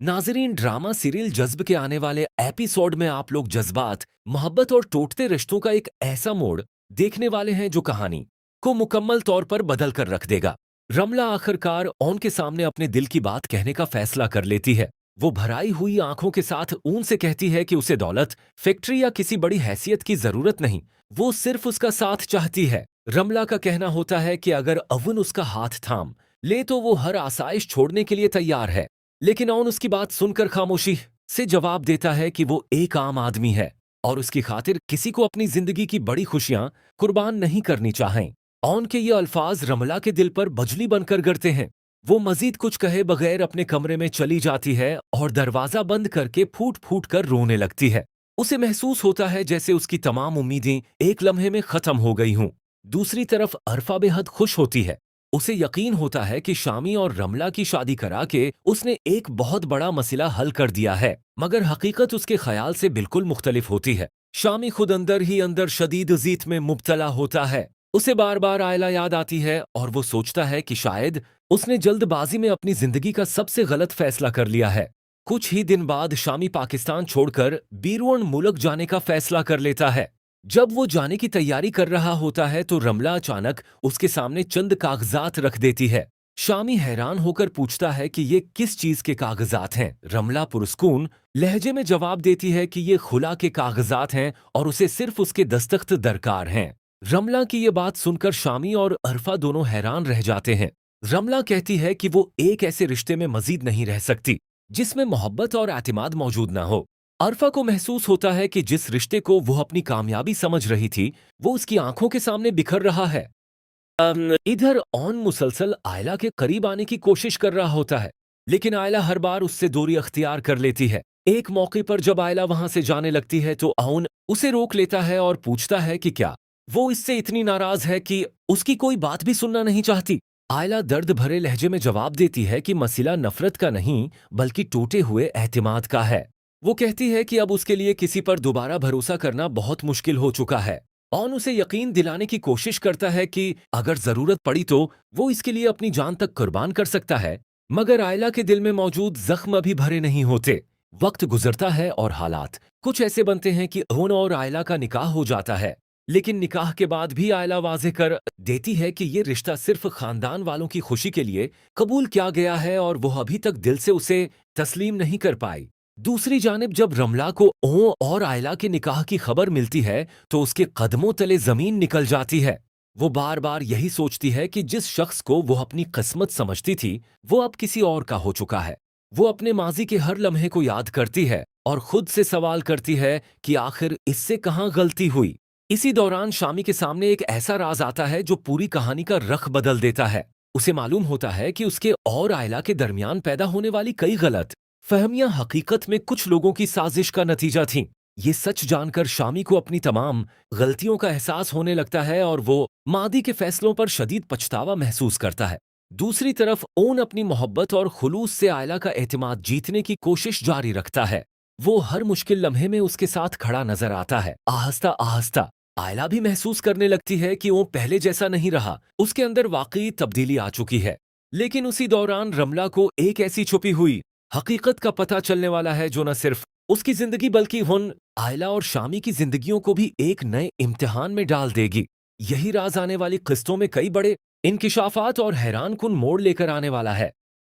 नाजरीन, drama serial जज्ब के आने वाले एपिसोड में आप लोग जज्बात, मोहब्बत और टूटते रिश्तों का एक ऐसा मोड़ देखने वाले हैं जो कहानी को मुकम्मल तौर पर बदल कर रख देगा। रमला आखिरकार ओन के सामने अपने दिल की बात कहने का फैसला कर लेती है। वो भराई हुई आंखों के साथ ऊन से कहती है कि उसे दौलत, फैक्ट्री या किसी बड़ी हैसियत की जरूरत नहीं, वो सिर्फ उसका साथ चाहती है। रमला का कहना होता है कि अगर अवन उसका हाथ थाम ले तो वो हर आसाइश छोड़ने के लिए तैयार है। लेकिन ओन उसकी बात सुनकर खामोशी से जवाब देता है कि वो एक आम आदमी है और उसकी खातिर किसी को अपनी जिंदगी की बड़ी खुशियां कुर्बान नहीं करनी चाहें। ओन के ये अल्फाज रमला के दिल पर बजली बनकर गिरते हैं। वो मजीद कुछ कहे बगैर अपने कमरे में चली जाती है और दरवाजा बंद करके फूट फूट कर रोने लगती है। उसे महसूस होता है जैसे उसकी तमाम उम्मीदें एक लम्हे में खत्म हो गई हों। दूसरी तरफ अरफा बेहद खुश होती है। उसे यकीन होता है कि शामी और रमला की शादी करा के उसने एक बहुत बड़ा मसला हल कर दिया है, मगर हकीकत उसके ख्याल से बिल्कुल मुख्तलिफ होती है। शामी खुद अंदर ही अंदर शदीद जीत में मुब्तला होता है। उसे बार बार आयला याद आती है और वो सोचता है कि शायद उसने जल्दबाजी में अपनी जिंदगी का सबसे गलत फैसला कर लिया है। कुछ ही दिन बाद शामी पाकिस्तान छोड़कर बीरुअन मुल्क जाने का फैसला कर लेता है। जब वो जाने की तैयारी कर रहा होता है तो रमला अचानक उसके सामने चंद कागजात रख देती है। शामी हैरान होकर पूछता है कि ये किस चीज के कागजात हैं। रमला पुरस्कून लहजे में जवाब देती है कि ये खुला के कागजात हैं और उसे सिर्फ उसके दस्तखत दरकार हैं। रमला की ये बात सुनकर शामी और अरफा दोनों हैरान रह जाते हैं। रमला कहती है कि वो एक ऐसे रिश्ते में मजीद नहीं रह सकती जिसमें मोहब्बत और एतमाद मौजूद ना हो। अरफा को महसूस होता है कि जिस रिश्ते को वो अपनी कामयाबी समझ रही थी वो उसकी आंखों के सामने बिखर रहा है। इधर ऑन मुसलसल आयला के करीब आने की कोशिश कर रहा होता है, लेकिन आयला हर बार उससे दूरी अख्तियार कर लेती है। एक मौके पर जब आयला वहां से जाने लगती है तो ऑन उसे रोक लेता है और पूछता है कि क्या वो इससे इतनी नाराज है कि उसकी कोई बात भी सुनना नहीं चाहती। आयला दर्द भरे लहजे में जवाब देती है कि मसला नफरत का नहीं बल्कि टूटे हुए एतमाद का है। वो कहती है कि अब उसके लिए किसी पर दोबारा भरोसा करना बहुत मुश्किल हो चुका है। ऑन उसे यकीन दिलाने की कोशिश करता है कि अगर जरूरत पड़ी तो वो इसके लिए अपनी जान तक कुर्बान कर सकता है, मगर आयला के दिल में मौजूद जख्म अभी भरे नहीं होते। वक्त गुजरता है और हालात कुछ ऐसे बनते हैं कि ओन और आयला का निकाह हो जाता है। लेकिन निकाह के बाद भी आयला वाजे कर देती है कि ये रिश्ता सिर्फ खानदान वालों की खुशी के लिए कबूल किया गया है और वो अभी तक दिल से उसे तस्लीम नहीं कर पाई। दूसरी जानिब जब रमला को ओ और आयला के निकाह की खबर मिलती है तो उसके कदमों तले जमीन निकल जाती है। वो बार बार यही सोचती है कि जिस शख्स को वो अपनी किस्मत समझती थी वो अब किसी और का हो चुका है। वो अपने माजी के हर लम्हे को याद करती है और खुद से सवाल करती है कि आखिर इससे कहाँ गलती हुई। इसी दौरान शामी के सामने एक ऐसा राज आता है जो पूरी कहानी का रख बदल देता है। उसे मालूम होता है कि उसके और आयला के दरमियान पैदा होने वाली कई गलत फहमियां हकीकत में कुछ लोगों की साजिश का नतीजा थीं। ये सच जानकर शामी को अपनी तमाम गलतियों का एहसास होने लगता है और वो मादी के फैसलों पर शदीद पछतावा महसूस करता है। दूसरी तरफ ओन अपनी मोहब्बत और खुलूस से आयला का एतमाद जीतने की कोशिश जारी रखता है। वो हर मुश्किल लम्हे में उसके साथ खड़ा नजर आता है। आहिस्ता आहिस्ता आयला भी महसूस करने लगती है कि वो पहले जैसा नहीं रहा, उसके अंदर वाकई तब्दीली आ चुकी है। लेकिन उसी दौरान रमला को एक ऐसी छुपी हुई हकीकत का पता चलने वाला है जो न सिर्फ उसकी जिंदगी बल्कि उन आयला और शामी की जिंदगियों को भी एक नए इम्तिहान में डाल देगी। यही राज आने वाली किस्तों में कई बड़े इंकिशाफात और हैरान कुन मोड़ लेकर आने वाला है।